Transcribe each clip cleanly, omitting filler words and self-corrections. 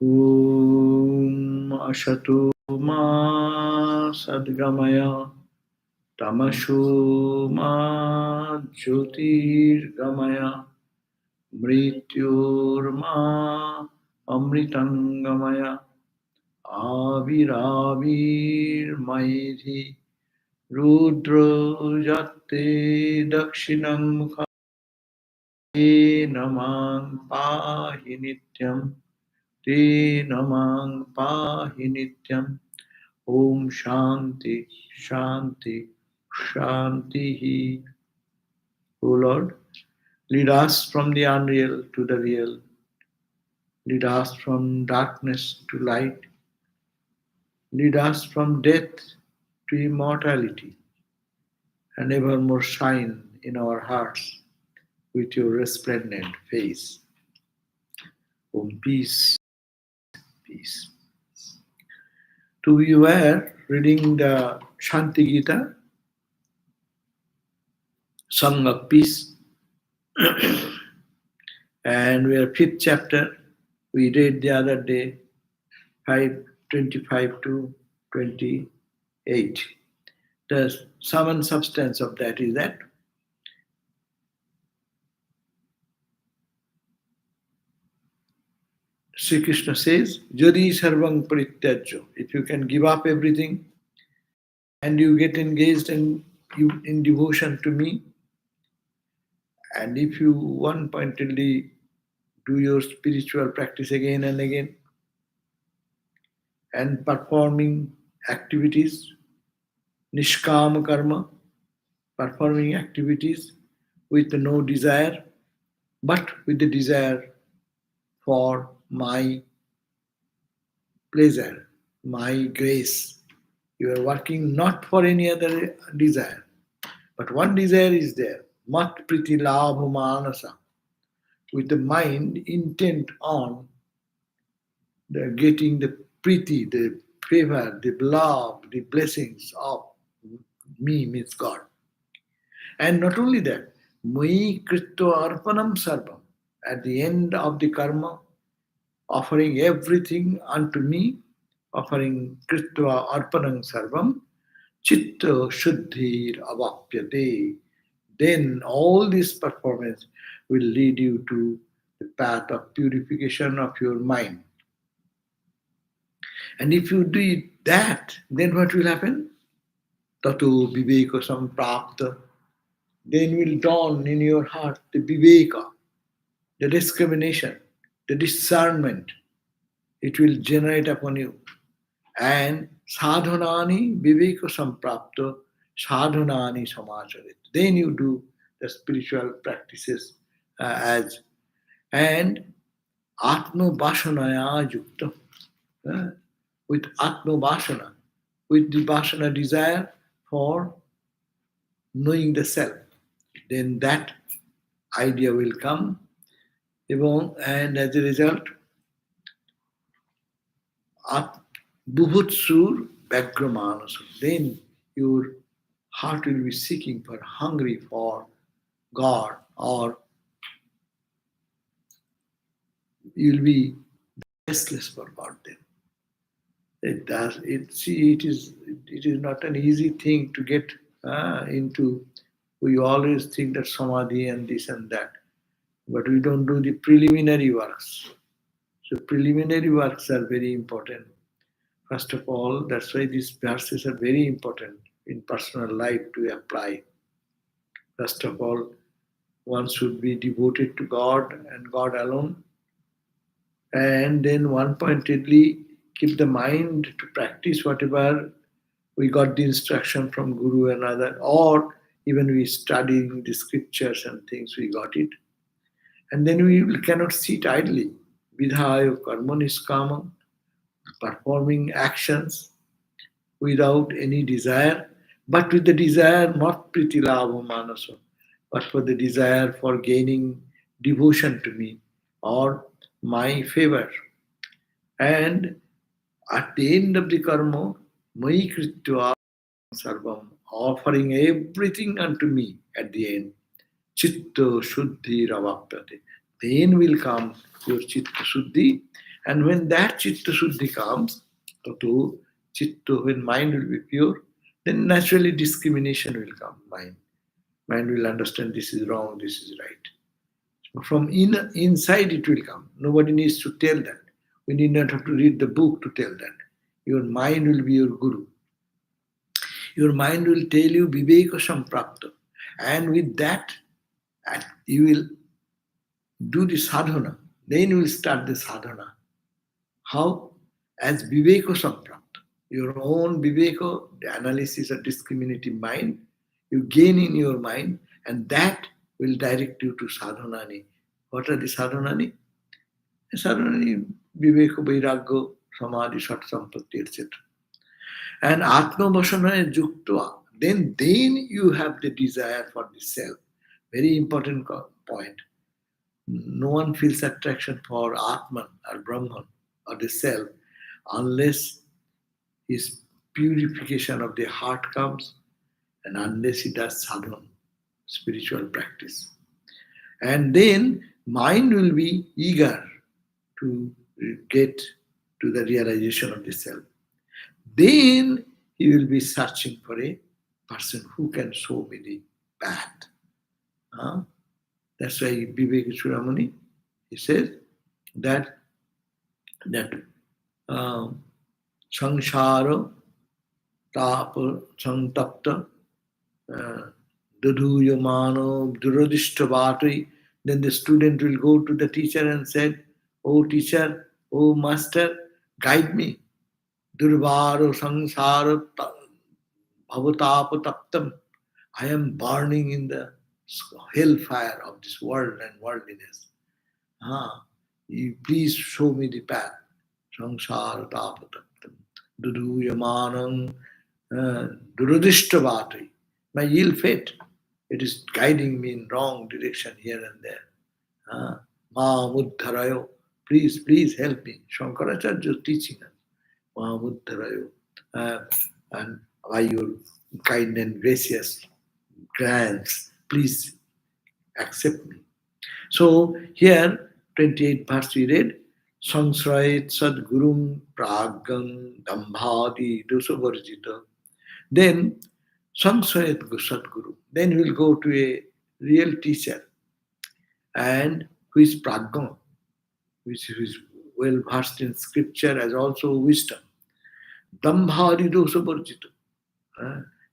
Om Ashato Ma Sadgamaya Tamasho Ma Jyotirgamaya Mrityorma Amritangamaya Aviravir Maidhi Rudro Jate Dakshinam Te Namang Pahi Nityam Te Namang Pahi Nityam Om Shanti Shanti Shanti. O Lord, lead us from the unreal to the real. Lead us from darkness to light. Lead us from death to immortality, and evermore shine in our hearts with your resplendent face. Om peace, peace. So we were reading the Shanti Gita, Song of Peace, and we are fifth chapter. We read the other day, 5:25 to 28. The sum and substance of that is that Sri Krishna says, Jari sarvang parityajya. If you can give up everything and you get engaged in devotion to me, and if you one pointedly do your spiritual practice again and again and performing activities, nishkama karma, performing activities with no desire, but with the desire for my pleasure, my grace. You are working not for any other desire, but one desire is there, mat priti labha manasa, with the mind intent on the getting the priti, the favor, the love, the blessings of me, means God. And not only that, Mai Kritva Arpanam Sarvam, at the end of the karma, offering everything unto me, offering Kritva Arpanam Sarvam, Chitta Shuddhir Avapyate. Then all this performance will lead you to the path of purification of your mind. And if you do that, then what will happen? Tato viveka samprapta. Then will dawn in your heart the viveka, the discrimination, the discernment. It will generate upon you. And sadhanani viveka samprapta sadhanani samacharit. Then you do the spiritual practices as and atma vasanaya yukta. With atma vasana, with the vasana desire for knowing the self, then that idea will come, and as a result, buhutsur bagramanasur, then your heart will be seeking for, hungry for God, or you'll be restless for God then. It is not an easy thing to get into. We always think that samadhi and this and that, but we don't do the preliminary works. So preliminary works are very important. First of all, that's why these verses are very important in personal life to apply. First of all, one should be devoted to God and God alone, and then one pointedly keep the mind to practice whatever we got the instruction from Guru and other, or even we studying the scriptures and things, we got it. And then we cannot sit idly. Vidhaya karma niskama, performing actions without any desire, but with the desire not priti labha manasa, but for the desire for gaining devotion to me or my favor. And at the end of the karma, mai kritva sarvam, offering everything unto me at the end, chitta shuddhi ravapyate. Then will come your chitta shuddhi, And when that chitta shuddhi comes, tato chitta, when mind will be pure, then naturally discrimination will come. Mind will understand this is wrong, this is right. From inside it will come. Nobody needs to tell that. We need not have to read the book to tell that. Your mind will be your guru. Your mind will tell you viveka samprapta. And with that, you will do the sadhana. Then you will start the sadhana. How? As viveka samprapta. Your own viveka, the analysis of discriminative mind, you gain in your mind, and that will direct you to sadhanani. What are the sadhanani? Sadhanani, viveka, vairagya, samadhi, sat sampatti, etc. And atma vasana juktva, then you have the desire for the self. Very important point. No one feels attraction for Atman or Brahman or the self unless his purification of the heart comes and unless he does sadhana, spiritual practice. And then mind will be eager to get to the realization of the self. Then he will be searching for a person who can show me the path. Huh? That's why Vivek Chudamani, he says that samsara tapa santapta duduyamano duradishtavatri. Then the student will go to the teacher and said, "Oh teacher, oh master, guide me. Durvaro samsara bhavatapa taptam. I am burning in the hellfire of this world and worldliness. You please show me the path. Samsara tapataptam. Duduyamanam duradishtavatri. My ill fate. It is guiding me in wrong direction here and there. Ma muddharayo. Please help me. Shankaracharya is teaching us. Ma muddharayo. And by your kind and gracious grants, please accept me. So here, 28th verse we read, Sangsrayat Sadgurum Pragam Dambhadi Dosavarjita. Then Sangsrayat Sadguru. Then we will go to a real teacher and who is Pragam, which is well versed in scripture as also wisdom. Dambhadi Dosavarjita.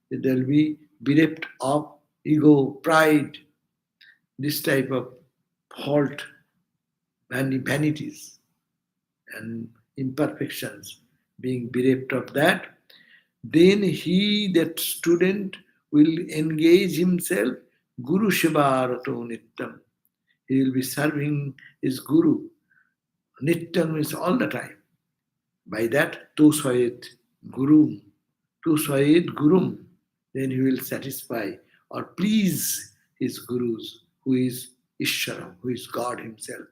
There will be bereft of ego, pride, this type of fault, vanities and imperfections, being bereft of that, then that student, will engage himself Guru Shivarato Nittam. He will be serving his Guru. Nittam is all the time. By that, Tosayet Gurum. Tosayet Gurum. Then he will satisfy or please his Gurus, who is Ishvara, who is God himself.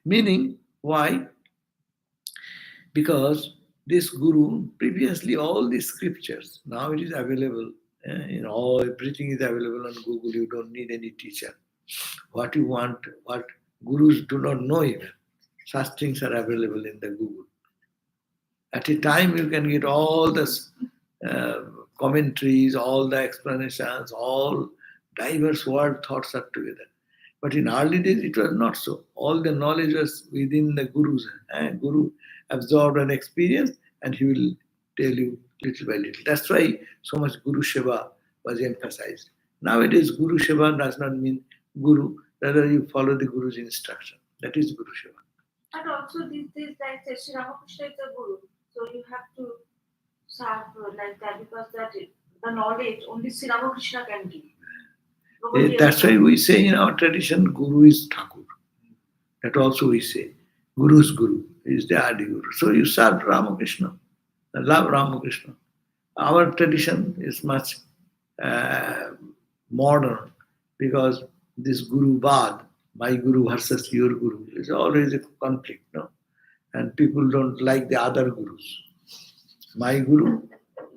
Meaning, why? Because this Guru, previously all these scriptures, now it is available. Everything is available on Google. You don't need any teacher. What you want, what Gurus do not know even, such things are available in the Google. At a time, you can get all the commentaries, all the explanations, all diverse world thoughts are together. But in early days, it was not so. All the knowledge was within the Guru's. Guru absorbed an experience and he will tell you little by little. That's why so much Guru Seva was emphasized. Nowadays, Guru Seva does not mean Guru, rather you follow the Guru's instruction. That is Guru Seva. And also these days, like Sri Ramakrishna is a Guru. So you have to serve like that because the knowledge only Sri Ramakrishna can give. That's why we say in our tradition, Guru is Thakur. That also we say. Guru's Guru is the Adi Guru. So you serve Ramakrishna, love Ramakrishna. Our tradition is much modern because this Guru Bad, my Guru versus your Guru, is always a conflict, no? And people don't like the other Gurus. My Guru,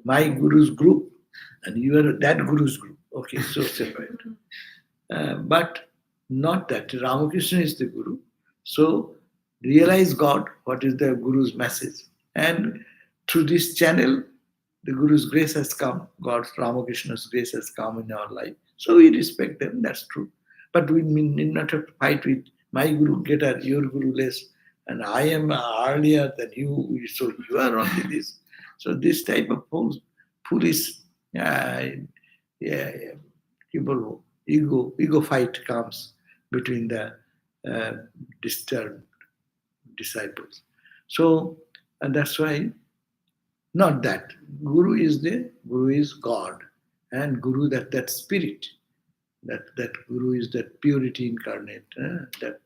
my Guru's group, and you are that Guru's group. Okay, so separate. But not that. Ramakrishna is the Guru. So realize God, what is the Guru's message. And through this channel, the Guru's grace has come, God's Ramakrishna's grace has come in our life. So we respect them, that's true. But we need not have to fight with my Guru greater, your Guru less, and I am earlier than you, so you are only this. So this type of foolish yeah, people, ego fight comes between the uh, disturbed disciples. So, and that's why not that Guru is God, and Guru that spirit, that Guru is that purity incarnate. That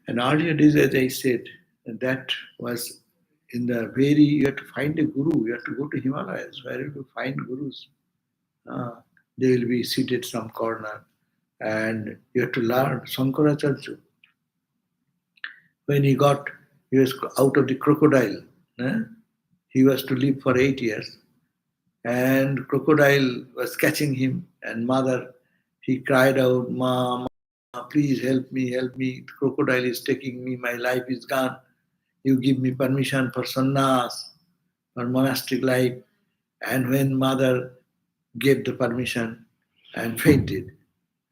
and earlier days, as I said, that was in the very you have to find a Guru. You have to go to Himalayas where you find Gurus. Uh, they will be seated some corner, and you have to learn Sankaracharya. When he was out of the crocodile. eh, He was to live for 8 years, and crocodile was catching him. And mother, he cried out, "Ma, ma, please help me, help me! The crocodile is taking me. My life is gone. You give me permission for sannyas, for monastic life." And when mother gave the permission and fainted,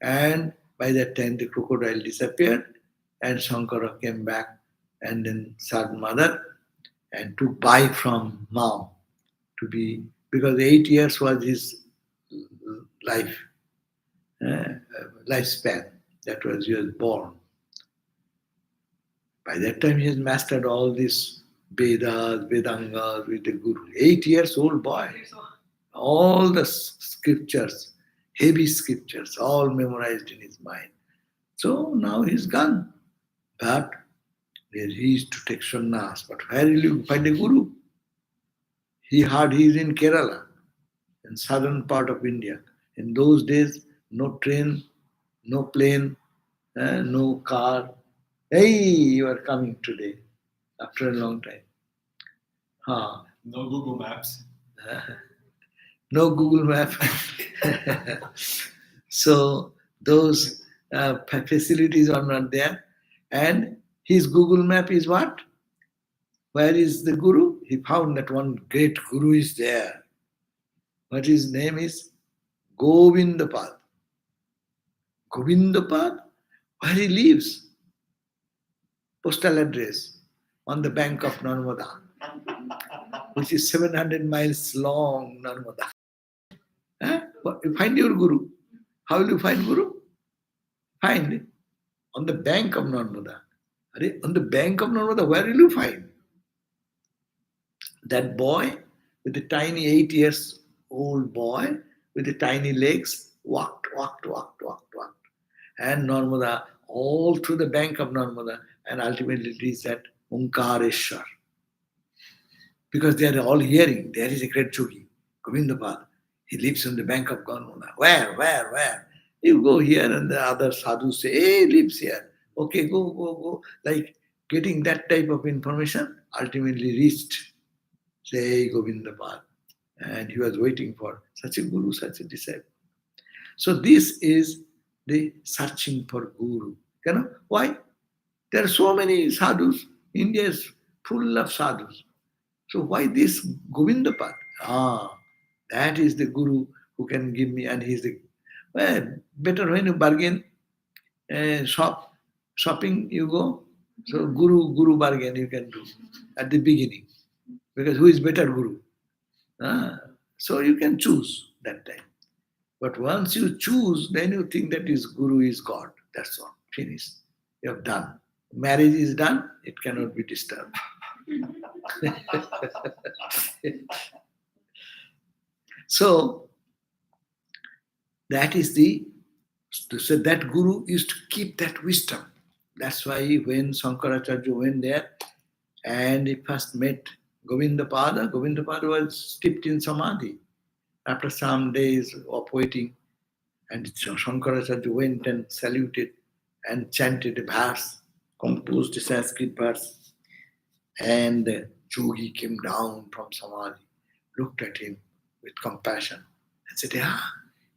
and by that time the crocodile disappeared, and Shankara came back and then served mother and took bike from mom to be, because 8 years was his life lifespan. That was he was born. By that time he has mastered all these Vedas, Vedangas with the Guru. 8 years old boy, all the scriptures, heavy scriptures, all memorized in his mind. So now he's gone. But he used to take sannyas. But where will you find a Guru? He heard he is in Kerala, in southern part of India. In those days, no train, no plane, no car. Hey, you are coming today after a long time. Huh. No Google Maps. No Google Map. So those facilities are not there. And his Google Map is what? Where is the Guru? He found that one great Guru is there. What his name is? Govindapad. Govindapad? Where he lives? Postal address on the bank of Narmada, which is 700 miles long, Narmada. Huh? You find your Guru. How will you find Guru? Find on the bank of Narmada. On the bank of Narmada, where will you find? That boy with the tiny 8 years old boy with the tiny legs walked. And Narmada, all through the bank of Narmada, and ultimately reached at Omkareshwar. Because they are all hearing, there is a great yogi, Govindapad. He lives on the bank of Narmada. Where? You go here and the other sadhus say, hey, he lives here. Okay, go. Like getting that type of information ultimately reached, say, Govindapad. And he was waiting for such a guru, such a disciple. So this is the searching for guru. You know why? There are so many sadhus. India is full of sadhus. So why this Govindapad? That is the guru who can give me, and he's the better when you bargain, shopping you go. So guru bargain you can do at the beginning, because who is better guru? So you can choose that time. But once you choose, then you think that is Guru is God. That's all. Finished. You have done. Marriage is done, it cannot be disturbed. So that is so that Guru used to keep that wisdom. That's why when Sankaracharya went there and he first met Govindapada was steeped in Samadhi. After some days of waiting, and Shankaracharya went and saluted and chanted a verse, composed a Sanskrit verse. And the yogi came down from Samadhi, looked at him with compassion, and said,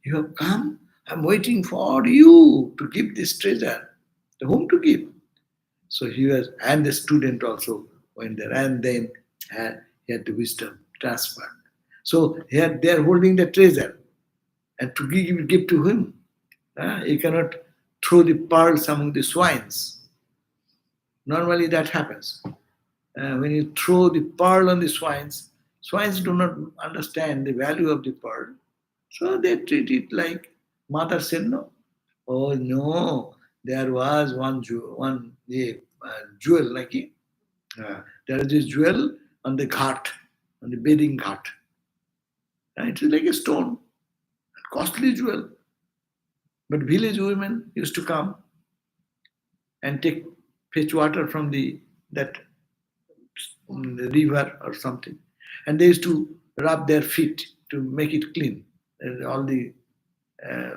you have come? I'm waiting for you to give this treasure. To whom to give? So he was, and the student also went there, and then he had the wisdom transferred. So here they are holding the treasure, and to give to him. You cannot throw the pearls among the swines. Normally that happens. When you throw the pearl on the swines, swines do not understand the value of the pearl. So they treat it like mother said no. Oh no, there was jewel like it. There is this jewel on the ghat, on the bathing ghat. It is like a stone, costly jewel. But village women used to come and fetch water from that river or something, and they used to rub their feet to make it clean. And all the uh,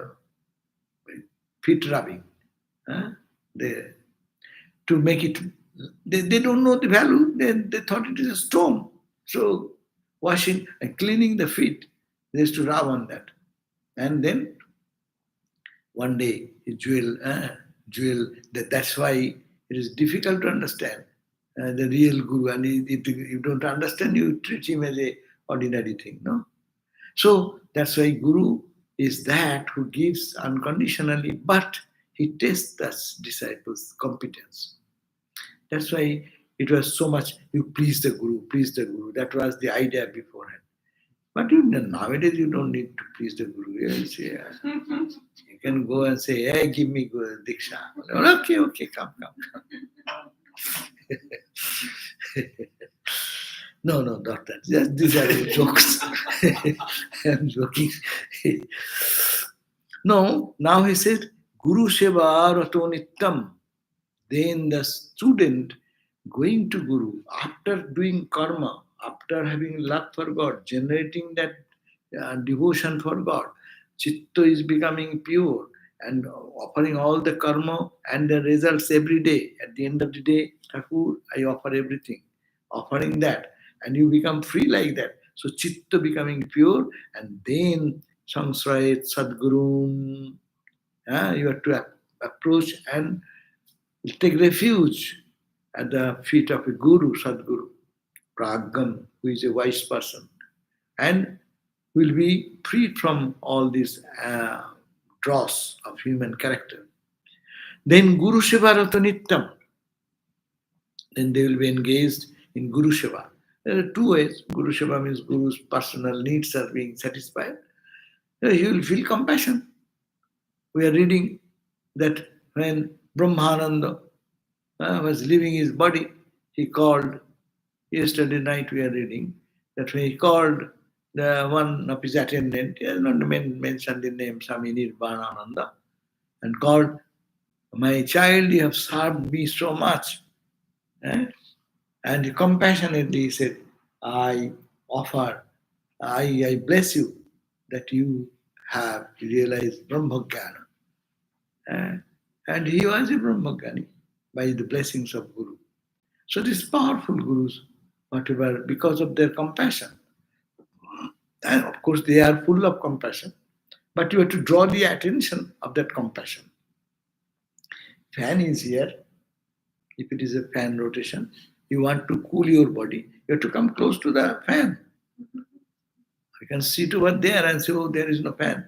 feet rubbing, they to make it. They don't know the value. They thought it is a stone. So washing and cleaning the feet, they used to rub on that, and then one day jewel. That's why it is difficult to understand the real guru, and if you don't understand, you treat him as a ordinary thing, no? So that's why guru is that who gives unconditionally, but he tests the disciples' competence. That's why it was so much you please the guru, please the guru. That was the idea beforehand. But nowadays you don't need to please the guru. You say, you can go and say, hey, give me diksha. Okay, okay, come. No, not that. These are jokes. I'm joking. No, now he said, Guru Seva Rato Nittam. Then the student going to Guru, after doing karma, after having love for God, generating that devotion for God, Chitta is becoming pure and offering all the karma and the results every day. At the end of the day, Thakur, I offer everything, offering that, and you become free like that. So Chitta becoming pure, and then Samsrayat Sadguru, you have to approach and take refuge at the feet of a guru, Sadguru, Pragam, who is a wise person, and will be freed from all these dross of human character. Then Guru Shiva Ratanittam, then they will be engaged in Guru Shiva. There are two ways. Guru Shiva means Guru's personal needs are being satisfied. He will feel compassion. We are reading that when Brahmananda was leaving his body, he called, yesterday night we are reading, that when he called the one of his attendant, he has not mentioned the name, Swami Nirvanananda, and called, my child, you have served me so much. And compassionately he said, I offer, I bless you that you have realized Brahmajnana. And he was a Brahmajnani by the blessings of Guru. So these powerful gurus, whatever, because of their compassion, and of course they are full of compassion, but you have to draw the attention of that compassion. Fan is here. If it is a fan rotation, you want to cool your body, you have to come close to the fan. You can sit over there and say, oh, there is no fan.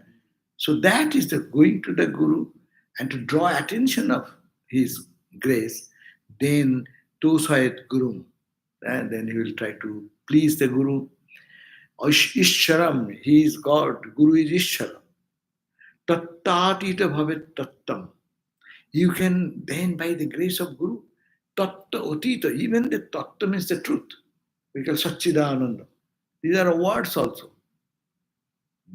So that is the going to the Guru and to draw attention of his grace, then Tosayat Guru. And then he will try to please the Guru. Ishcharam, he is God. Guru is Ishcharam. Tattatita bhavet tattam. You can then, by the grace of Guru, tatta otita, even the tatta means the truth. We call Satchidananda. These are words also.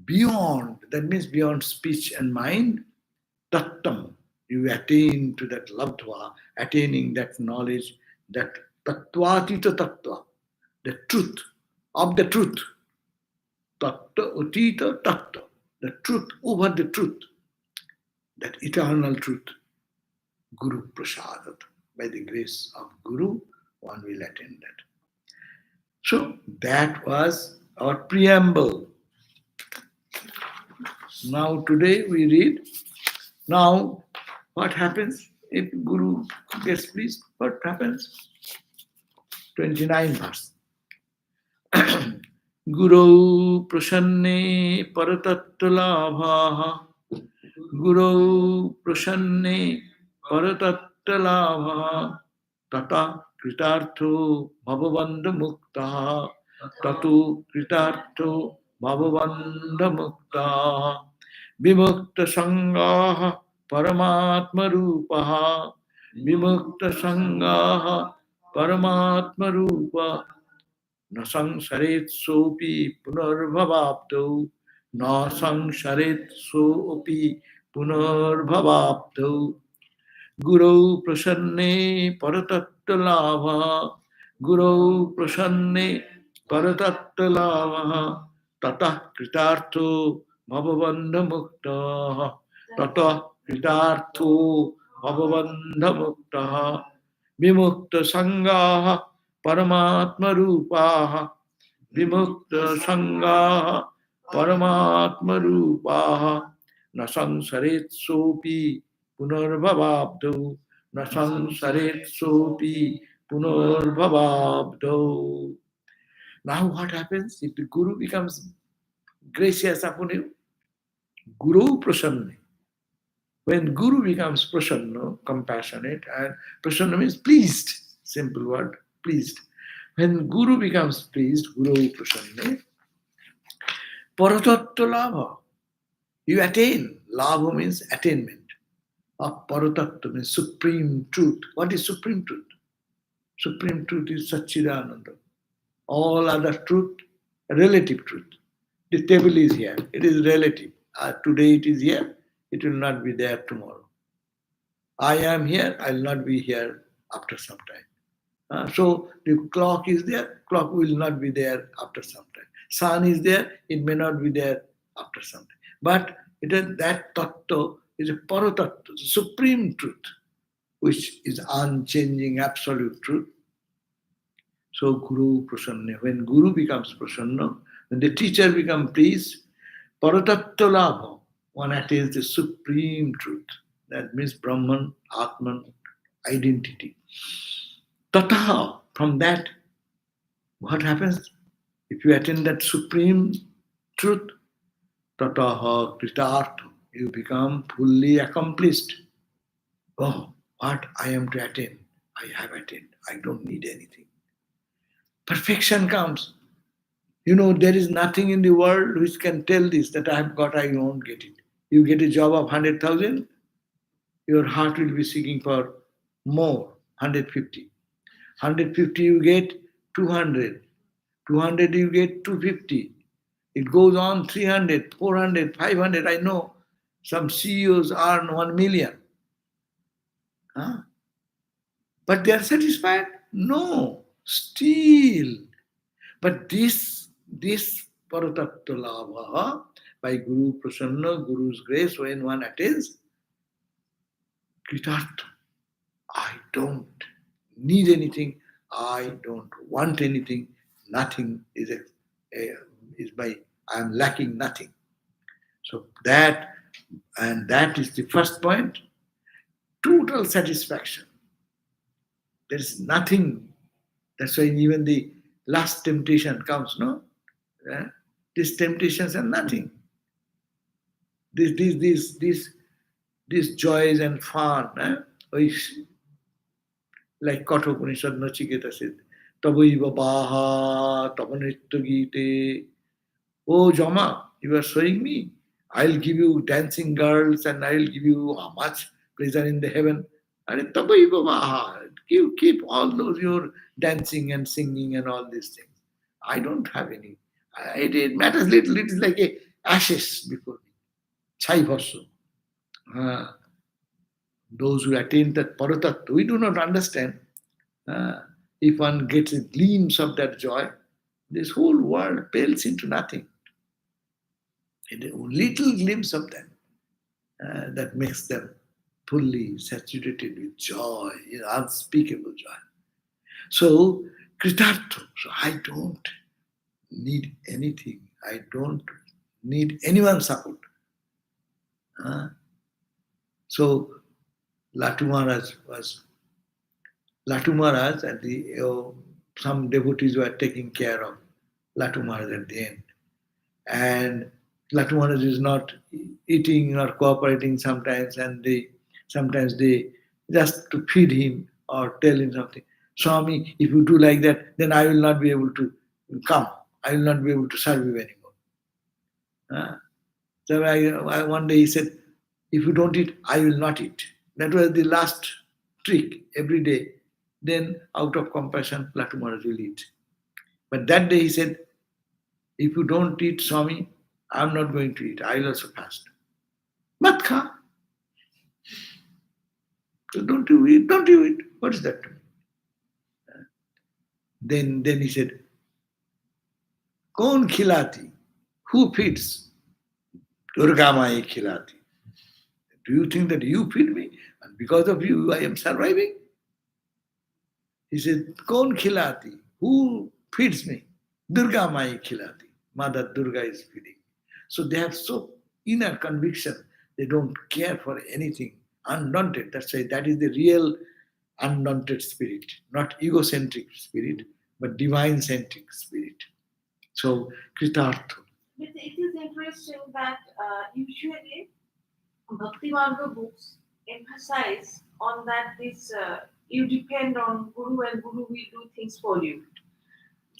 Beyond, that means beyond speech and mind, tattam. You attain to that labdva, attaining that knowledge, that tattvātita tattva, the truth of the truth. Tatta utita tattva, the truth over the truth, that eternal truth. Guru Prasadat. By the grace of Guru, one will attain that. So that was our preamble. Now today we read. Now what happens If Guru gets pleased, what happens? 29 verse. Guru prasanne paratattva Guru prasanne paratattva tata kritartho bhavavanda mukta tatu kritartho bhavavanda mukta vimukta sangaha paramatma rupaha vimukta sangaha paramatma rupa न संसरेत सोपि पुनर्भवाप्तौ न संसरेत सोपि पुनर्भवाप्तौ गुरौ प्रसन्ने परतत्तलाभः गुरौ प्रसन्ने परतत्तलाभः ततः कृतार्थो भवबन्धमुक्तः ततः कृतार्थो भवबन्धमुक्तः विमुक्तसङ्गाः परमात्मरूपाः विमुक्तसङ्गाः परमात्मरूपाः न संसरेत सोपि पुनर्भवाब्धौ न संसरेत सोपि पुनर्भवाब्धौ. Now what happens if the Guru becomes gracious upon you? Guru prasanna. When Guru becomes prasanna, compassionate, and prasanna means pleased, simple word, pleased. When Guru becomes pleased, Guru prasanna, paratattva labha, you attain. Labha means attainment. Paratattva means supreme truth. What is supreme truth? Supreme truth is Satchidananda. All other truth, relative truth. The table is here, it is relative. Today it is here, it will not be there tomorrow. I am here, I will not be here after some time. So the clock is there, clock will not be there after some time. Sun is there, it may not be there after some time. But it is that tattva is a paratattva, supreme truth, which is unchanging, absolute truth. So Guru Prasanna. When Guru becomes Prasanna, when the teacher becomes pleased, Paratattva Labha, one attains the supreme truth. That means Brahman, Atman, identity. Tataha, from that, what happens? If you attain that supreme truth, Tataha Kritartha, you become fully accomplished. Oh, what I am to attain, I have attained. I don't need anything. Perfection comes. You know, there is nothing in the world which can tell this that I have got, I won't get it. You get a job of 100,000, your heart will be seeking for more, 150. 150 you get 200. 200 you get 250. It goes on 300, 400, 500. I know some CEOs earn 1 million. Huh? But they are satisfied? No, still. But this paratattva labha, by Guru Prasanna, Guru's grace, when one attains, kritartha, I don't need anything, I don't want anything, nothing is by, I am lacking nothing. So that is the first point, total satisfaction. There is nothing. That's why even the last temptation comes, no? These temptations are nothing. These joys and fun, like Katha Upanishad Nachiketa said, Tabaiva Baha Tapanitya Gite. Oh Jama, you are showing me. I'll give you dancing girls and I'll give you how much pleasure in the heaven. And Tabaiva Baha. You keep all those your dancing and singing and all these things. I don't have any. It matters little. It is like a ashes before me. Chai bhasu. Those who attain that paratattva, we do not understand. If one gets a glimpse of that joy, this whole world pales into nothing. And a little glimpse of that, that makes them fully saturated with joy, unspeakable joy. So, kritartha. So I don't need anything. I don't need anyone's support. So Latu Maharaj was Latu Maharaj at the some devotees were taking care of Latu Maharaj at the end. And Latu Maharaj is not eating or cooperating sometimes, and they just to feed him or tell him something. Swami, if you do like that, then I will not be able to come. I will not be able to serve you anymore. Huh? So one day he said, if you don't eat, I will not eat. That was the last trick every day. Then, out of compassion, Latu Maharaj will eat. But that day he said, if you don't eat, Swami, I'm not going to eat. I will also fast. Mat kha. So don't you eat? Don't you eat? What is that to me? Then he said, Kaun khilati? Who feeds? Durga Mai khilati. Do you think that you feed me? And because of you, I am surviving? He said, Kaun khilati? Who feeds me? Durga Mai khilati. Mother Durga is feeding. So they have so inner conviction. They don't care for anything. Undaunted. That's why that is the real undaunted spirit. Not egocentric spirit, but divine-centric spirit. So, Kritartha. But it is interesting that usually Bhakti Marga books emphasize on that this you depend on Guru and Guru will do things for you.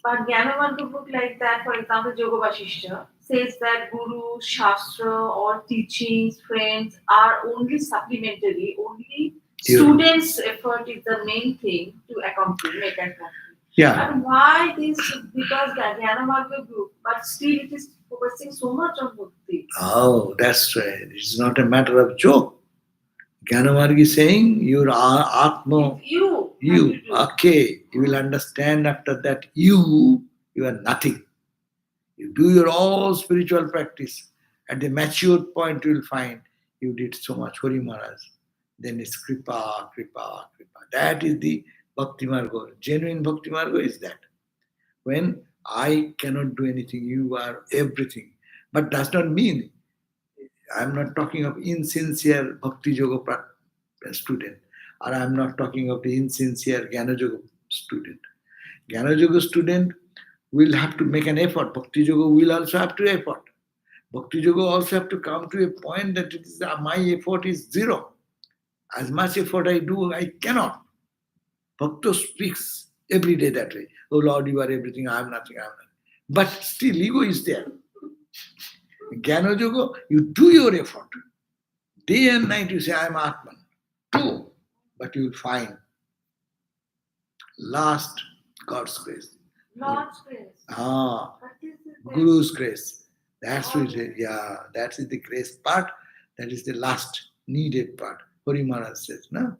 But Jnanamarga book like that, for example, Yoga Vasishta, says that Guru, Shastra, or teachings, friends are only supplementary, only students' effort is the main thing to make and accomplish. Yeah. And why this? Because the Jnanamarga book, but still it is focusing so much on bhakti. Oh, that's right. It's not a matter of joke. Jnanamarg is saying, your Atma, you, okay, you will understand after that you are nothing. You do your all spiritual practice. At the matured point, you will find you did so much Hari Maharaj. Then it's Kripa, Kripa, Kripa. That is the Bhakti Marga. Genuine Bhakti Marga is that. When I cannot do anything, you are everything. But does not mean, I'm not talking of insincere Bhakti Yoga student, or I'm not talking of the insincere Jnana Yoga student. Jnana Yoga student will have to make an effort. Bhakti Yoga will also have to effort. Bhakti Yoga also have to come to a point that it is, my effort is zero. As much effort I do, I cannot. Bhakta speaks every day that way. Oh Lord, you are everything, I am nothing, I am nothing. But still, ego is there. Jnana Yoga, you do your effort. Day and night you say, I am Atman. Do. But you will find last God's grace. Lord's grace. Guru's grace. That's what yeah, that is the grace part. That is the last needed part. Hari Maharaj says, no?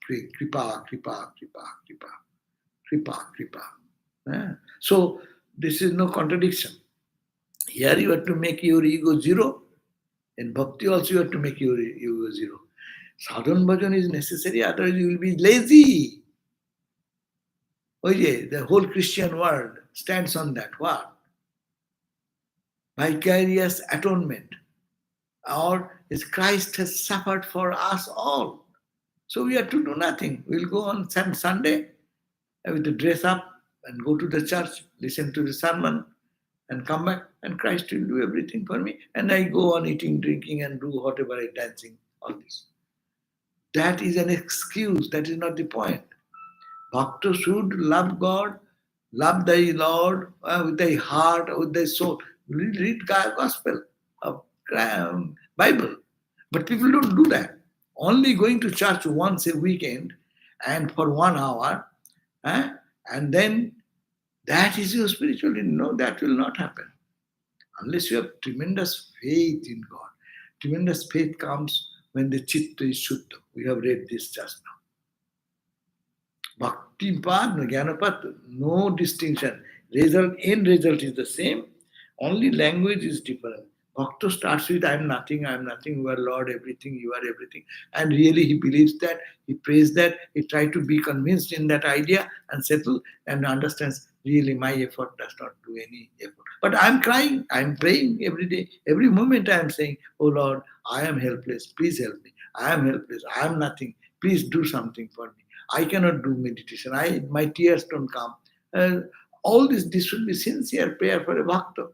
Kripa, kripa, kripa, kripa. Kripa, kripa. So, this is no contradiction. Here you have to make your ego zero. In bhakti also you have to make your ego zero. Sadhan bhajan is necessary, otherwise you will be lazy. Oye, the whole Christian world stands on that. What? Vicarious atonement. Or is Christ has suffered for us all. So we have to do nothing. We'll go on Sunday with the dress up and go to the church, listen to the sermon, and come back, and Christ will do everything for me. And I go on eating, drinking, and do whatever I dancing, all this. That is an excuse. That is not the point. Bhakta should love God, love thy Lord with thy heart, with thy soul. Read Gospel, Bible. But people don't do that. Only going to church once a weekend and for 1 hour, and then that is your spirituality. No, that will not happen. Unless you have tremendous faith in God. Tremendous faith comes when the chitta is shuddha. We have read this just now. Bhakti path, Jnanapath, no distinction. End result is the same. Only language is different. Bhakta starts with, I am nothing, you are Lord, everything, you are everything. And really he believes that, he prays that, he tries to be convinced in that idea and settle and understands, really my effort does not do any effort. But I am crying, I am praying every day, every moment I am saying, oh Lord, I am helpless, please help me. I am helpless. I am nothing. Please do something for me. I cannot do meditation. My tears don't come. Uh, all this should be sincere prayer for a bhakta.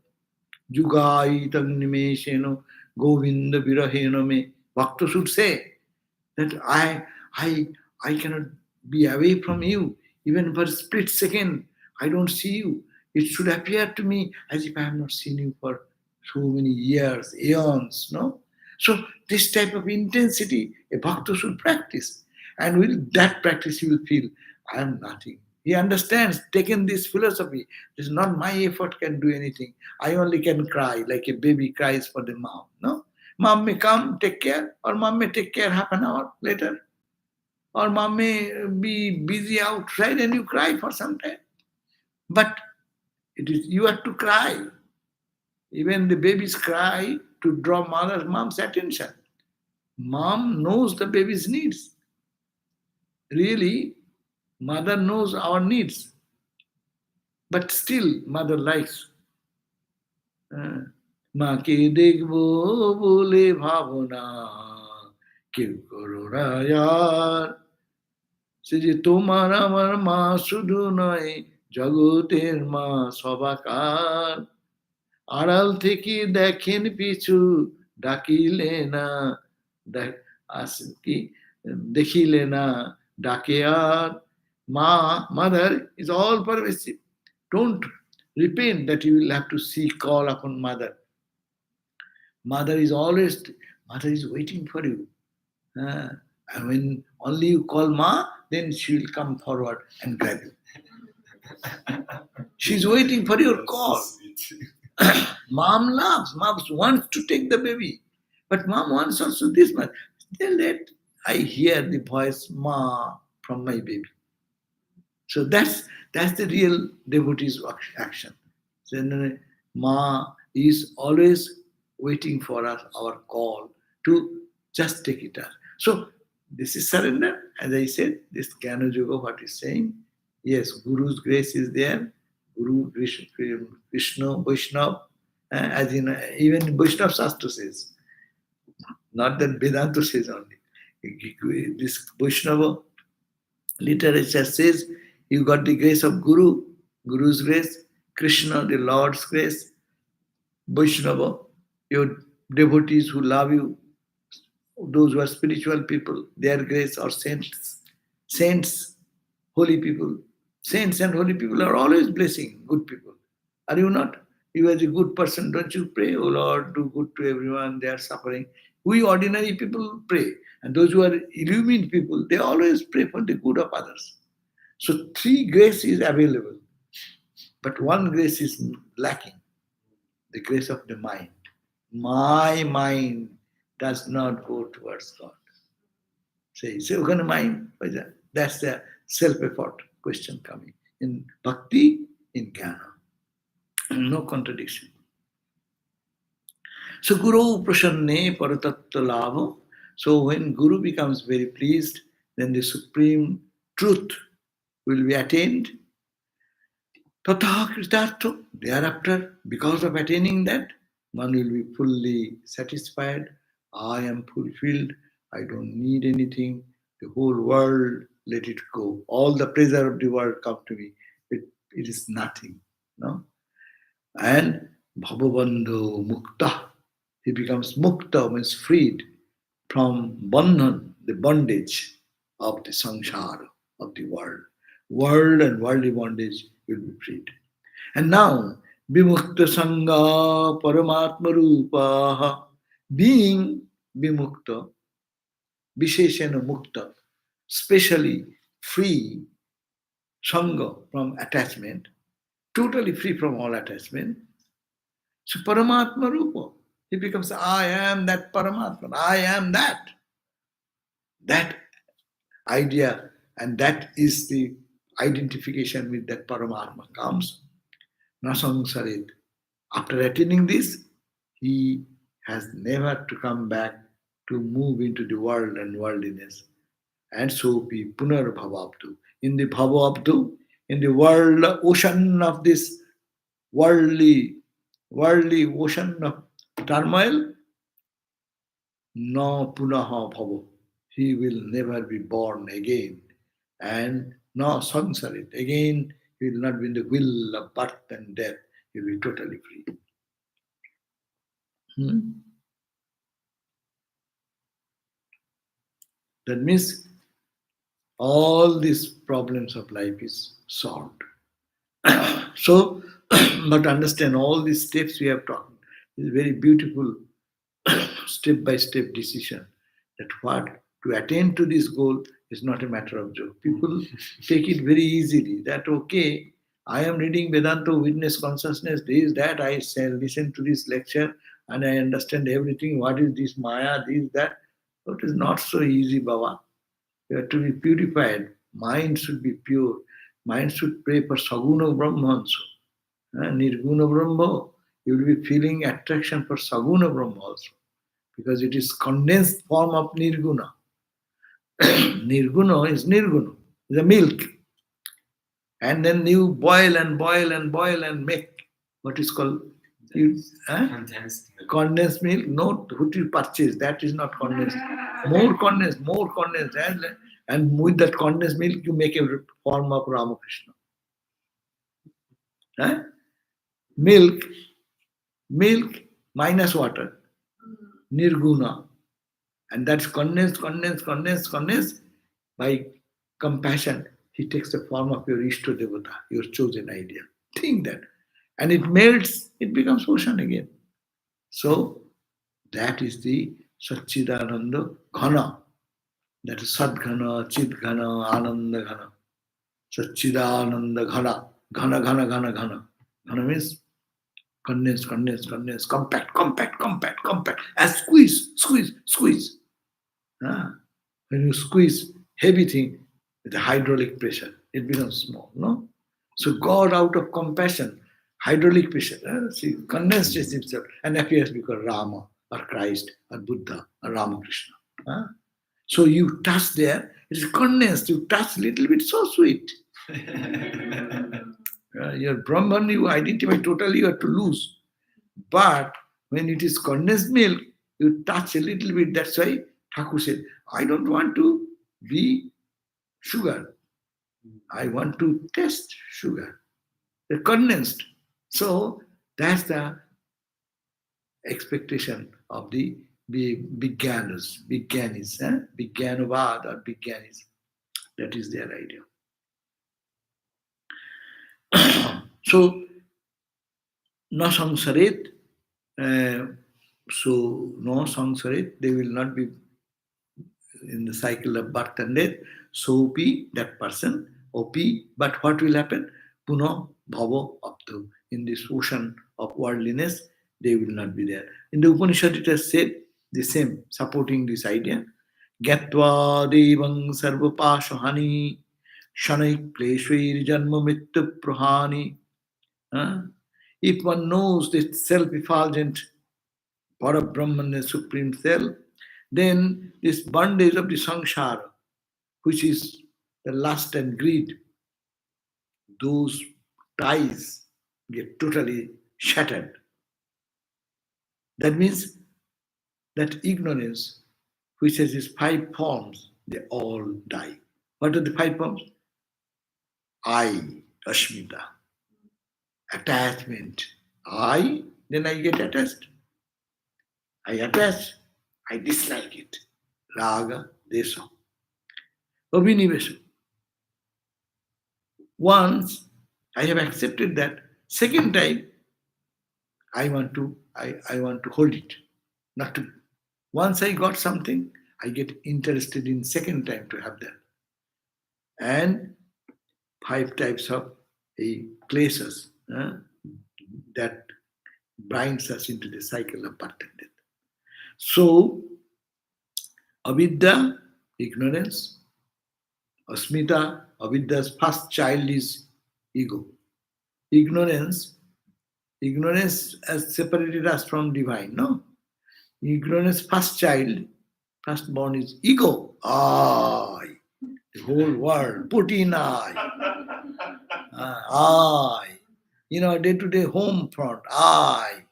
Jugai nimesheno govinda viraheno me. Bhakta should say that I, I cannot be away from you even for a split second. I don't see you. It should appear to me as if I have not seen you for so many years, aeons, no? So this type of intensity a bhakta should practice. And with that practice he will feel, I am nothing. He understands, taken this philosophy, this is not my effort can do anything. I only can cry like a baby cries for the mom, no? Mom may come, take care, or mom may take care half an hour later, or mom may be busy outside and you cry for some time. But it is you have to cry. Even the babies cry to draw mom's attention. Mom knows the baby's needs. Really, mother knows our needs, but still mother likes. মাকে দেখবো বলে ভাবনা কেউ করো না আর সে যে তোমার আমার মা শুধু নয় জগতের মা সবাকার আড়াল থেকে দেখেন পিছু ডাকিলে না কি দেখিলে না ডাকে আর মা mother is all pervasive. Don't repent that you will have to see call upon mother. Mother is waiting for you. And when only you call ma, then she will come forward and grab you. She's waiting for your call. Mom loves, mom wants to take the baby. But mom wants also this much. Then let I hear the voice ma from my baby. So that's the real devotee's action. So, ma is always waiting for us, our call, to just take it up. So this is surrender. As I said, this Jnana Yoga, what is saying, yes, Guru's grace is there. Guru, Vishnu, Vaishnava, as in even Vaishnava Shastra says, not that Vedanta says only. This Vaishnava literature says, you got the grace of Guru, Guru's grace, Krishna, the Lord's grace, Vaishnava, your devotees who love you, those who are spiritual people, their grace, or saints, holy people. Saints and holy people are always blessing good people. Are you not? You as a good person, don't you pray, oh Lord, do good to everyone, they are suffering. We ordinary people pray. And those who are illumined people, they always pray for the good of others. So 3 grace is available. But 1 grace is lacking. The grace of the mind. My mind does not go towards God. Say, what kind of mind? That's the self-effort question coming. In bhakti, in jnana. No contradiction. So Guru prasanne paratattva lava. So when Guru becomes very pleased, then the supreme truth will be attained. Tata kritartha. Thereafter, because of attaining that, one will be fully satisfied. I am fulfilled. I don't need anything. The whole world, let it go. All the pleasure of the world come to me. It is nothing. No? And bhavabandho mukta. He becomes mukta, means freed from bandhan, the bondage of the samsara, of the world. World and worldly bondage will be freed. And now, vimukta sangha paramatma rupaha, being vimukta, visheshana mukta, specially free, sangha, from attachment, totally free from all attachment. So paramatma rupa, he becomes, I am that paramatma, I am that. That idea, and that is the identification with that paramatma comes. Nasamsarit. After attaining this, he has never to come back to move into the world and worldliness. And so be punar bhavabdu. In the bhavabdu, in the world ocean of this worldly ocean of turmoil, no punaha bhavo. He will never be born again. And no samsarit. Again, he will not be in the will of birth and death. He will be totally free. Hmm? That means all these problems of life is solved. So, but understand all these steps we have talked. Is very beautiful step by step decision that what to attain to this goal is not a matter of joke. People take it very easily that okay, I am reading Vedanta witness consciousness, this, that, I shall listen to this lecture and I understand everything. What is this Maya, this, that? It is not so easy, Baba. You have to be purified. Mind should be pure. Mind should pray for Saguna Brahma also. Nirguna Brahma, you will be feeling attraction for Saguna Brahma also because it is condensed form of Nirguna. Nirguna is Nirguna, the milk. And then you boil and boil and boil and make what is called you, condensed milk. No, what you purchase, that is not condensed. More condensed. And with that condensed milk, you make a form of Ramakrishna. Huh? Milk, milk minus water, Nirguna. And that's condensed by compassion. He takes the form of your Ishta Devata, your chosen idea. Think that. And it melts, it becomes ocean again. So that is the Satchidananda Ghana. That is Sadghana, Chidghana, Ananda Ghana. Satchidananda Ghana. Ghana. Ghana means condense, compact. As squeeze. Ah, when you squeeze heavy thing with a hydraulic pressure, it becomes small, no? So God, out of compassion, hydraulic pressure, see, condenses himself and appears because Rama or Christ or Buddha or Ramakrishna. ah. So you touch there, it is condensed, you touch little bit, so sweet. Your Brahman, you identify totally, you have to lose. But when it is condensed milk, you touch a little bit. That's why Thakur said, I don't want to be sugar. I want to taste sugar. They're condensed. So that's the expectation of the Bigyanis, Bigyanavad or Bigyanis. That is their idea. So, no samsaret, no samsaret, they will not be in the cycle of birth and death. So be that person, OP, but what will happen? Puno bhava aptu. In this ocean of worldliness, they will not be there. In the Upanishad, it has said the same, supporting this idea. Gyatva devang sarvapashahani shanaik kleshvair janma mittu prahani. Huh? If one knows this self-effulgent Parabrahman, the Supreme Self, then this bondage of the samsara, which is the lust and greed, those ties get totally shattered. That means that ignorance, which has its five forms, they all die. What are the five forms? I, Ashmita, attachment. I, then I get attached. I attach, I dislike it. Raga, Desha. Abhinivesha. Once I have accepted that, second time I want to hold it. Not to once I got something, I get interested in second time to have that. And five types of places that binds us into the cycle of birth and death. So avidya, ignorance, asmita, avidya's first child is ego. Ignorance has separated us from divine, no? Ignorance, first child, firstborn is ego. I. The whole world, put in I. I. In our day-to-day home front, I.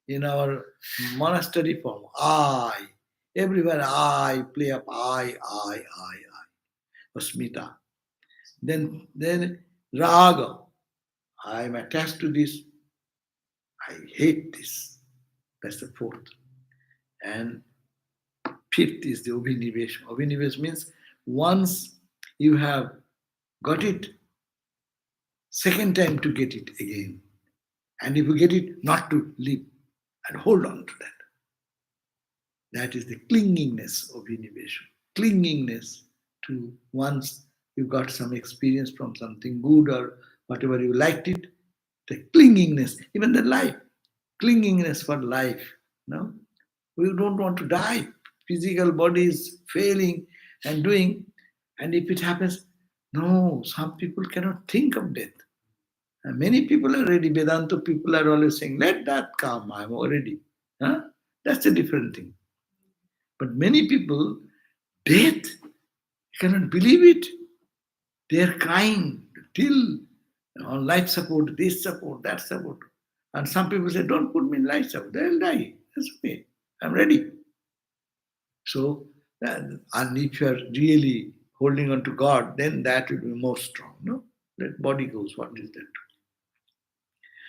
In our monastery form, I. Everywhere I play up I. Asmita. Then raga. I am attached to this. I hate this. That's the fourth. And fifth is the Abhinivesh. Abhinivesh means once you have got it, second time to get it again. And if you get it, not to leave and hold on to that. That is the clingingness of innovation. Clingingness to once you got some experience from something good or whatever you liked it, the clingingness, even the life, clingingness for life. No? We don't want to die. Physical body is failing and doing. And if it happens, no, some people cannot think of death. And many people are ready. Vedanta people are always saying, let that come, I'm already. Huh? That's a different thing. But many people, death, you cannot believe it. They are crying till on life support, this support, that support. And some people say, don't put me in life support, they'll die. That's okay. I'm ready. So, and if you are really holding on to God, then that will be more strong. No? Let body goes, what is that?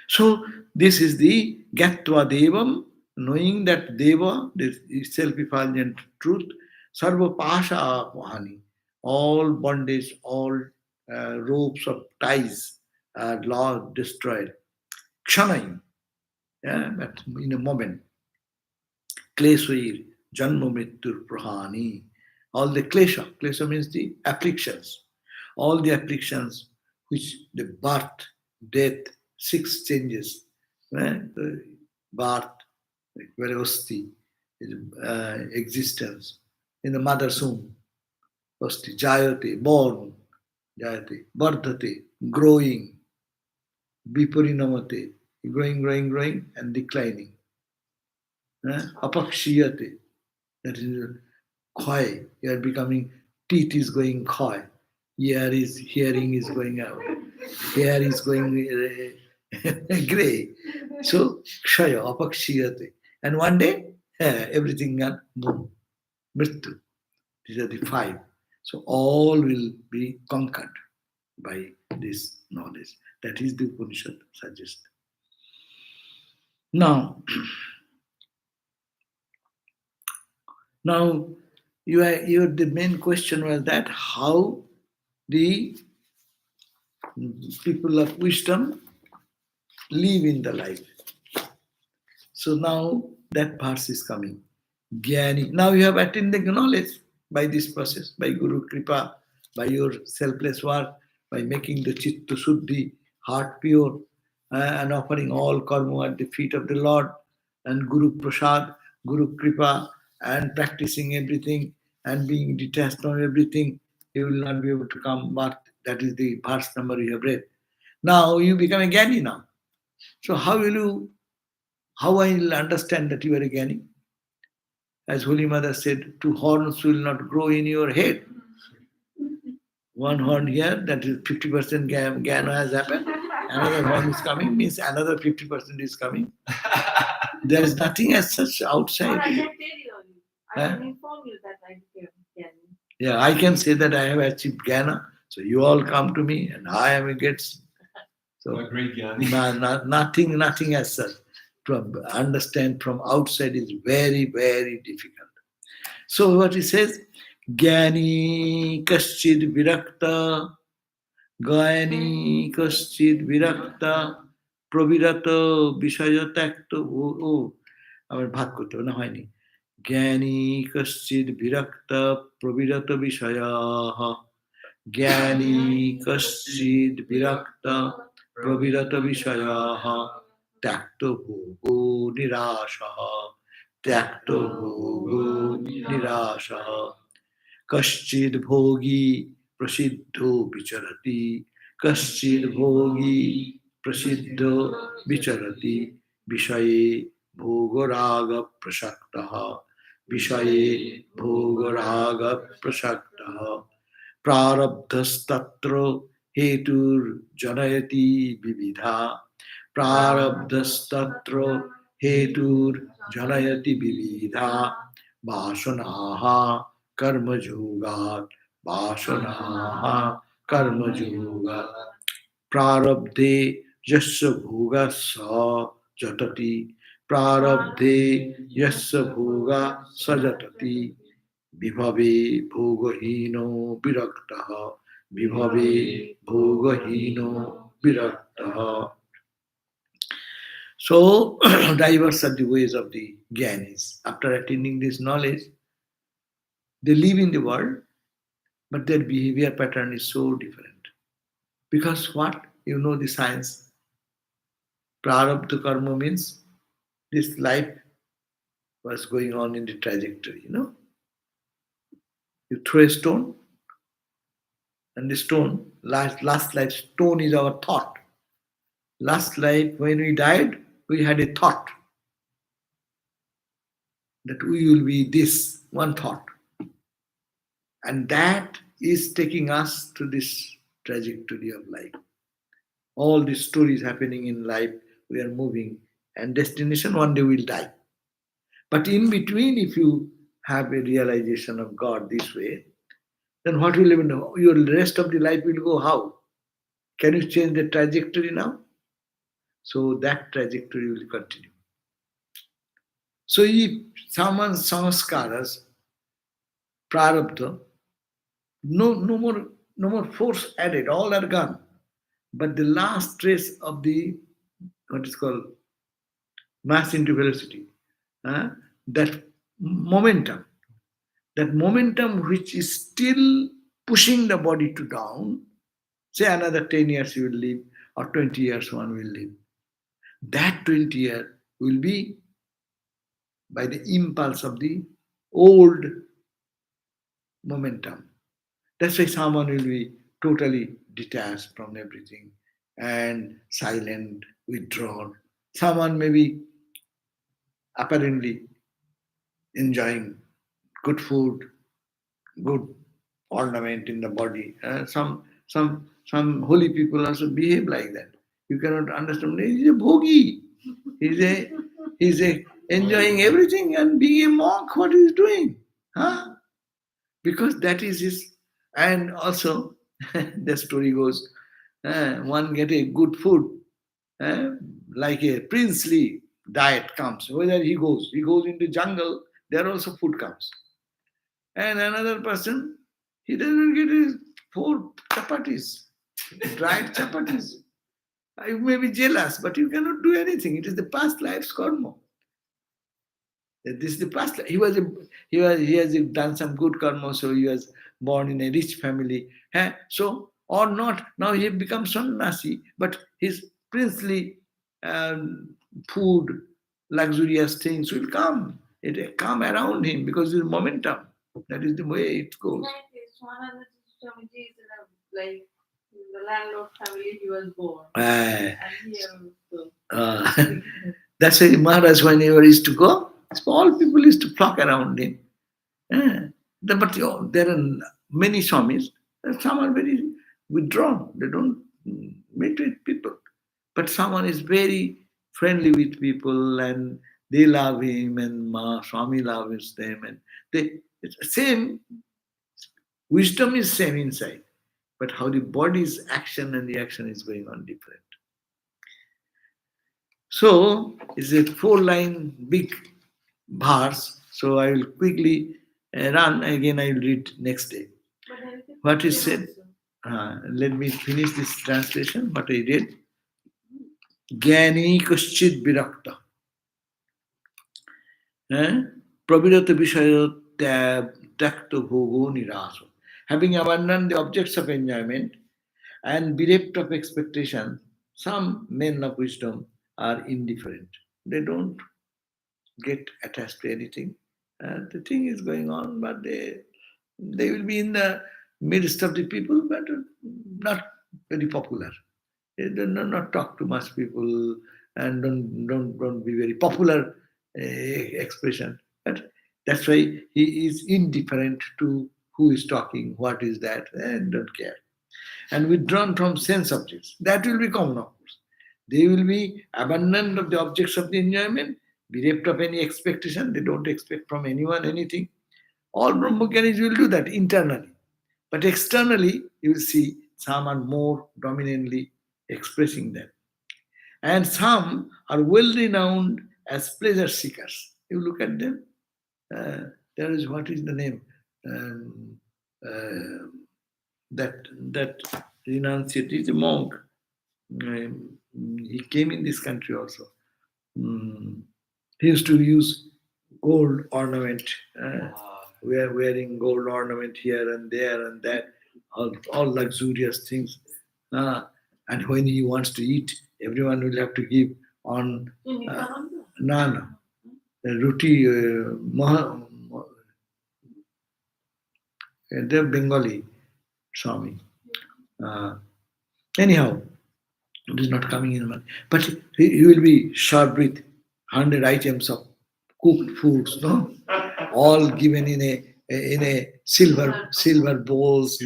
So, this is the Gatva Devam, knowing that Deva, this is self-effulgent truth, Sarva Pasha Vahani, all bondage, all ropes of ties are law destroyed. Kshanai, yeah, but in a moment. Klesvair, Janma Mrittur Prahani. All the klesha means the afflictions. All the afflictions which the birth, death, six changes. Birth, Verosti, existence in the mother's womb. Osti, Jayate, born, Jayate, Vardhate, growing, Viparinamate, growing, and declining. Apakshiyate, that is khoy, you are becoming, teeth is going khoy, hearing is going out, hair is going grey. So, kshaya, apakshiyate. And one day, everything gone, boom, mrittu. These are the five. So, all will be conquered by this knowledge. That is the Upanishad suggests. Now, the main question was that how the people of wisdom live in the life. So now that verse is coming. Jnani. Now you have attained the knowledge by this process, by Guru Kripa, by your selfless work, by making the chitta suddhi, heart pure, and offering all karma at the feet of the Lord, and Guru Prasad, Guru Kripa, and practicing everything and being detached from everything, you will not be able to come back. That is the verse number you have read. Now you become a Jnani now. So how I will understand that you are a Jnani? As Holy Mother said, two horns will not grow in your head. One horn here, that is 50% Jnana has happened. Another horn is coming, means another 50% is coming. There is nothing as such outside. I can tell you. I can inform you that I became Jnani. Yeah, I can say that I have achieved Jnana. So you all come to me and I am a gets. So a great Jnani. Nothing as such. To understand from outside is very, very difficult. So what he says, Jnani kaschid virakta, Gayani kaschid virakta, Pravirata Vishaya Takta. আমার ভাগ করতে হবে না হয়নি জ্ঞানী কশ্চিদ বিরক্ত প্রবিরত বিষয়াঃ জ্ঞানী কশ্চিদ বিরক্ত প্রবিরত বিষয়াঃ ত্যক্ত ভোগো নিরাশঃ ত্যক্ত ভোগো নিরাশঃ কশ্চিদ ভোগী প্রসিদ্ধ বিচরতি কশ্চিদ ভোগী প্রসিদ্ধ বিচরতি বিষয়ে ভোগরাগ প্রসক্তঃ বিষয়ে ভোগরাগ প্রসক্তঃ প্রারব্ধস্তত্র হেতুর্জনয়তি বিবিধা প্রারব্ধস্তত্র হেতুর্জনয়তি বিবিধা Vasanaha karmajugat. Vasanaha karmajugat. Prarabdhe yasya bhoga sa jatati. Prarabdhe yasya bhoga sa jatati. Vibhave bhogahino viraktaha. Vibhave bhogahino viraktaha. So, diverse are the ways of the Gyanis. After attaining this knowledge, they live in the world, but their behavior pattern is so different. Because what? You know the science. Prarabdha karma means this life was going on in the trajectory, you know. You throw a stone, and the stone, last life, stone is our thought. Last life, when we died, we had a thought that we will be this, one thought. And that is taking us to this trajectory of life. All these stories happening in life, we are moving, and destination one day we'll die. But in between, if you have a realization of God this way, then what will happen? Your rest of the life will go how? Can you change the trajectory now? So that trajectory will continue. So if someone's samskaras, prarabdha, no more force added, all are gone. But the last trace of the what is called mass into velocity, uh, that momentum, that momentum which is still pushing the body to down, say another 10 years you will live, or 20 years one will live. That 20 year will be by the impulse of the old momentum. That's why someone will be totally detached from everything and silent, withdrawn. Someone may be apparently enjoying good food, good ornament in the body. Some holy people also behave like that. You cannot understand. He's a bhogi. He's a he's a enjoying everything and being a monk. What he's doing, huh? Because that is his. And also, the story goes, one get a good food, uh, like a princely diet comes. Whether he goes into jungle, there also food comes. And another person, he doesn't get his four chapatis, dried chapatis. You may be jealous, but you cannot do anything. It is the past life's karma. This is the past life. He has done some good karma, so he was born in a rich family. So or not, now he becomes sannyasi, but his princely um, food, luxurious things will come. It will come around him because it's momentum. That is the way it goes. Exactly. Swananda Swamiji is in a, like in the landlord family he was born. Ah, And he also. that's why Maharaj, whenever he used to go, all people used to flock around him. Eh, but there are many swamis, some are very withdrawn, they don't meet with people. But someone is very friendly with people and they love him and Swami loves them and it's the same, wisdom is same inside. But how the body's action and reaction is going on different. So it's a 4 line big verse. So I will quickly run again. I will read next day. What is said? Let me finish this translation. What I read. Gyani kaschid virakta. Pravirata vishaya takta bhogo niraso. Having abandoned the objects of enjoyment and bereft of expectation, some men of wisdom are indifferent. They don't get attached to anything. The thing is going on, but they will be in the midst of the people, but not very popular. They do not talk to much people and don't be very popular expression. But that's why he is indifferent to who is talking, what is that, and don't care. And withdrawn from sense objects. That will be common, of course. They will be abandoned of the objects of the enjoyment. bereft of any expectation. They don't expect from anyone anything. All Brahmagyanis will do that internally. But externally, you will see some are more dominantly expressing that. And some are well renowned as pleasure seekers. You look at them, there is what is the name? Um, uh, that renunciate is a monk. He came in this country also. Mm, he used to use gold ornament. We are wearing gold ornament here and there and that, all luxurious things. Uh, and when he wants to eat, everyone will have to give on naan, roti, they're Bengali, Swami. Uh, anyhow, it is not coming in money. But he will be served with 100 items of cooked foods, no? All given in a silver bowls.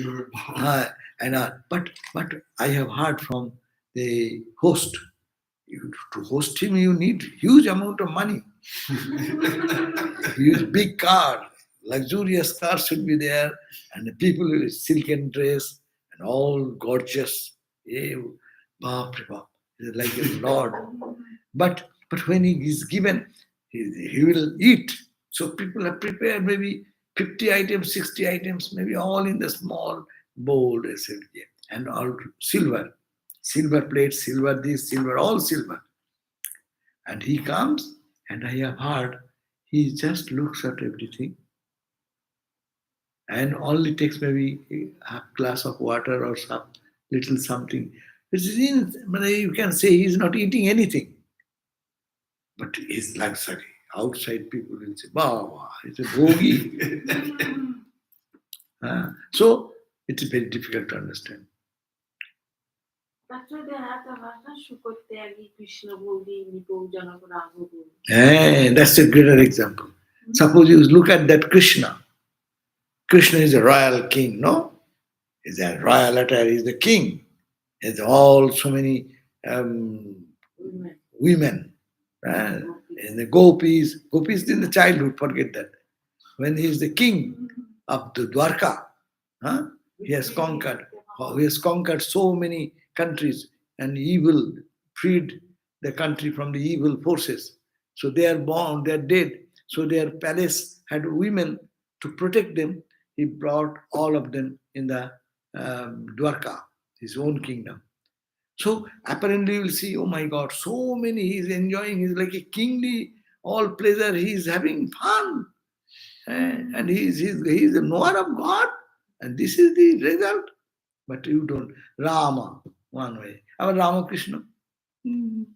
But I have heard from the host, to host him you need huge amount of money. Huge big car, luxurious car should be there, and the people with silken dress and all gorgeous. Eh, Baap re baap, like a lord. But when he is given, he will eat. So people have prepared maybe 50 items, 60 items, maybe all in the small bowl, they said, yeah. And all silver plates, silver this, silver, all silver. And he comes, and I have heard, he just looks at everything and only takes maybe a glass of water or some little something. You can say he's not eating anything, but his luxury. Outside people will say, wow, it's a bhogi. So it's very difficult to understand. That's why they have the verse, Shukotyagi Krishna Boli Nipo Janaka Rama Boli. That's a greater example. Suppose you look at that Krishna. Krishna is a royal king, no? He's a royal attire, he's the king. There's all so many women. And the gopis in the childhood, forget that. When he is the king of the Dwarka, he has conquered so many countries and evil, freed the country from the evil forces. So they are born, they are dead. So their palace had women to protect them. He brought all of them in the Dwarka, his own kingdom. So apparently you will see, oh my God, so many, he's enjoying, he's like a kingly, all pleasure, he's having fun. And he's the knower of God. And this is the result. But you don't. Rama, one way. Our Ramakrishna. And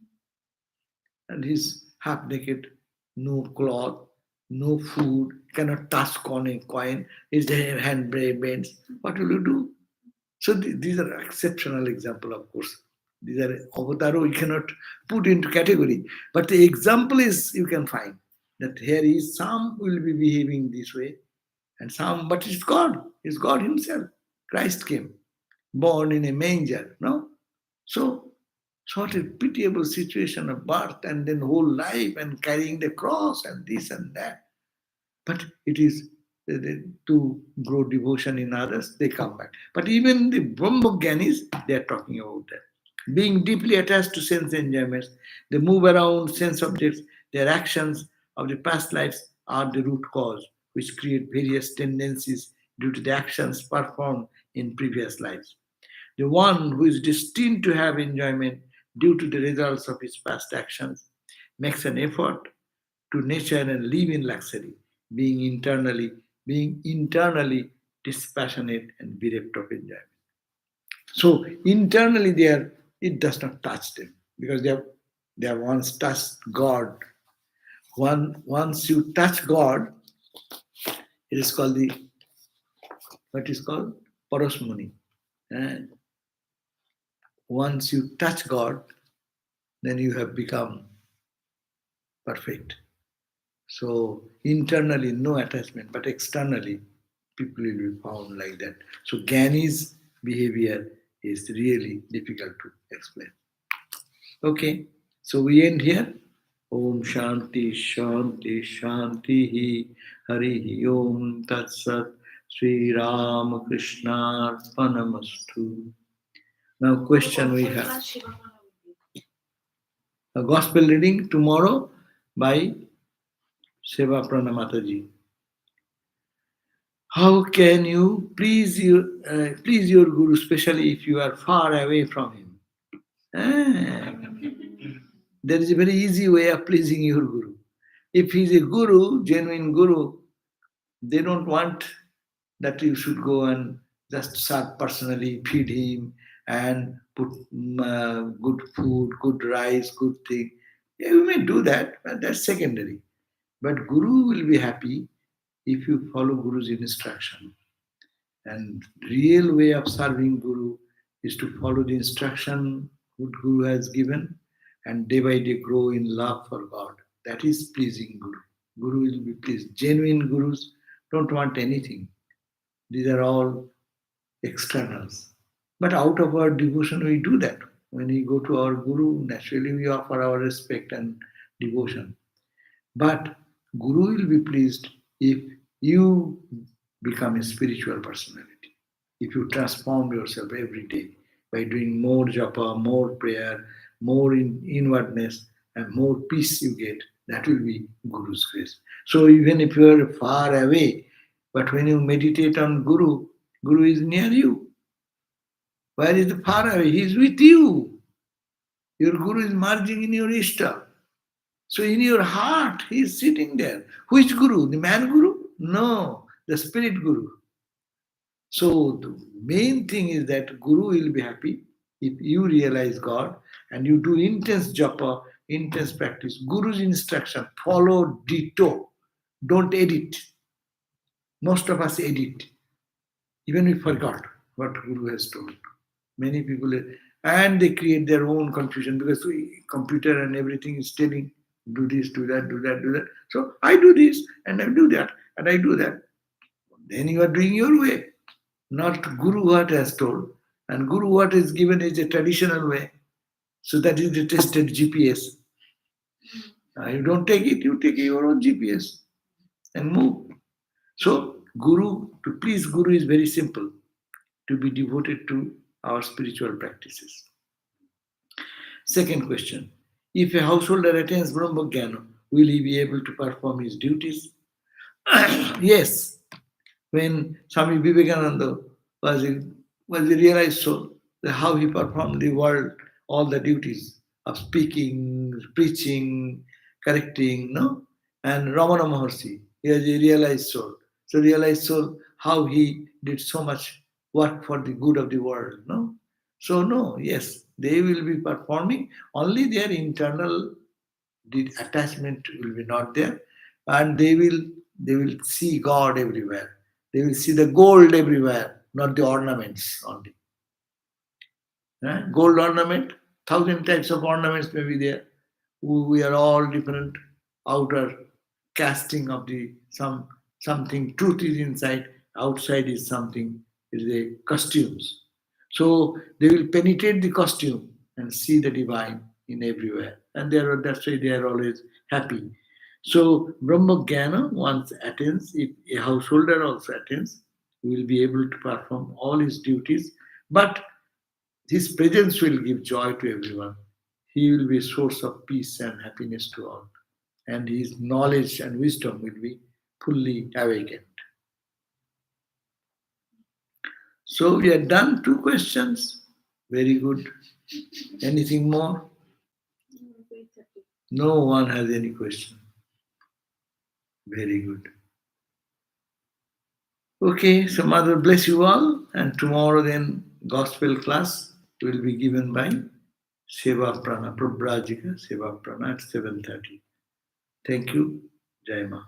he's half naked, no cloth, no food, cannot touch coin, his hand bends. What will you do? So these are exceptional example, of course. These are avataro we cannot put into category. But the example is you can find that here is some will be behaving this way, and some, but it's God. It's God Himself. Christ came, born in a manger, no? So sort of pitiable situation of birth and then whole life and carrying the cross and this and that. But it is to grow devotion in others, they come back. But even the Brahmagyanis, they are talking about that. Being deeply attached to sense enjoyments, they move around sense objects, their actions of the past lives are the root cause, which create various tendencies due to the actions performed in previous lives. The one who is destined to have enjoyment due to the results of his past actions makes an effort to nature and live in luxury, being internally dispassionate and bereft of enjoyment. So internally it does not touch them because they have once touched God. Once you touch God, it is called the what is called parosmoni. And once you touch God, then you have become perfect. So internally, no attachment, but externally, people will be found like that. So Gani's behavior is really difficult to explain. Okay, so we end here. Om Shanti Shanti Shanti Hari Om Tat Sat Sri Ram Krishna Arpanamastu. Now question we have. A gospel reading tomorrow by Seva Pranamataji. How can you please your Guru, especially if you are far away from him? Ah, there is a very easy way of pleasing your Guru. If he is a Guru, genuine Guru, they don't want that you should go and just start personally, feed him and put good food, good rice, good thing. Yeah, you may do that, but that's secondary. But Guru will be happy if you follow Guru's instruction. And real way of serving Guru is to follow the instruction what Guru has given and day by day grow in love for God. That is pleasing Guru. Guru will be pleased. Genuine Gurus don't want anything. These are all externals. But out of our devotion, we do that. When we go to our Guru, naturally we offer our respect and devotion. But Guru will be pleased if you become a spiritual personality. If you transform yourself every day by doing more japa, more prayer, more inwardness, and more peace you get, that will be Guru's grace. So even if you are far away, but when you meditate on Guru, Guru is near you. Where is the far away? He is with you. Your Guru is merging in your Ishta. So in your heart, he is sitting there. Which Guru? The man Guru? No, the spirit Guru. So the main thing is that Guru will be happy if you realize God and you do intense japa, intense practice. Guru's instruction, follow ditto. Don't edit. Most of us edit. Even we forgot what Guru has told. Many people, and they create their own confusion because computer and everything is telling do this, do that, do that, do that. So I do this and I do that and I do that. Then you are doing your way, not Guru what has told. And Guru what is given is a traditional way. So that is the tested GPS. You don't take it, you take your own GPS and move. So Guru, to please Guru is very simple, to be devoted to our spiritual practices. Second question. If a householder attains Brahma Jnana, will he be able to perform his duties? Yes. When Swami Vivekananda was a realized soul, how he performed the world, all the duties of speaking, preaching, correcting, no? And Ramana Maharshi, he was a realized soul. So realized soul, how he did so much work for the good of the world, no? So no, yes, they will be performing, only their internal the attachment will be not there, and they will see God everywhere. They will see the gold everywhere, not the ornaments only. Gold ornament, thousand types of ornaments may be there. We are all different outer casting of the something. Truth is inside, outside is something. Is the costumes. So they will penetrate the costume and see the divine in everywhere, and that's why they are always happy. So Brahma Jnana once attains, if a householder also attains, he will be able to perform all his duties, but his presence will give joy to everyone. He will be a source of peace and happiness to all. And his knowledge and wisdom will be fully awakened. So we are done. Two questions. Very good. Anything more? No one has any question. Very good. Okay, so Mother bless you all. And tomorrow then gospel class will be given by Seva Prana, Prabhrajika Seva Prana at 7:30. Thank you. Jai Ma.